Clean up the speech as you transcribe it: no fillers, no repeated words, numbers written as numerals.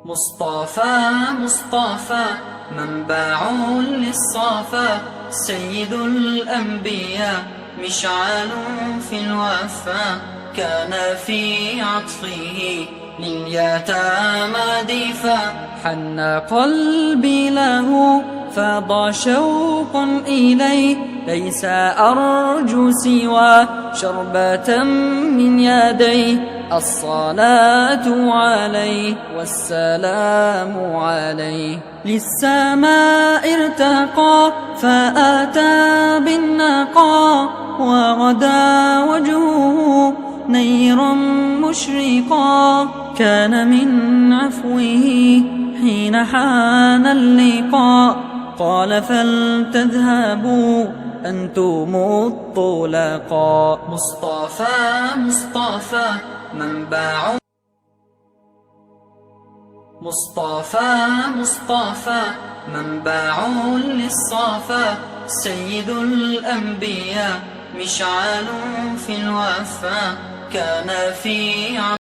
مصطفى مصطفى منبع للصفا، سيد الأنبياء مشعل في الوفا، كان في عطفه لليتامى دفا. حن قلبي له فاض شوق إليه، ليس أرجو سوى شربة من يديه. الصلاة عليه والسلام عليه، للسماء ارتقى فأتى بالنقى، وغدا وجهه نيرا مشرقا. كان من عفوه حين حان اللقاء، قال فلتذهبوا أنتم الطلقاء. مصطفى مصطفى منبع، مصطفى مصطفى منبع للصفا، سيد الأنبياء مشعل في الوفا، كان في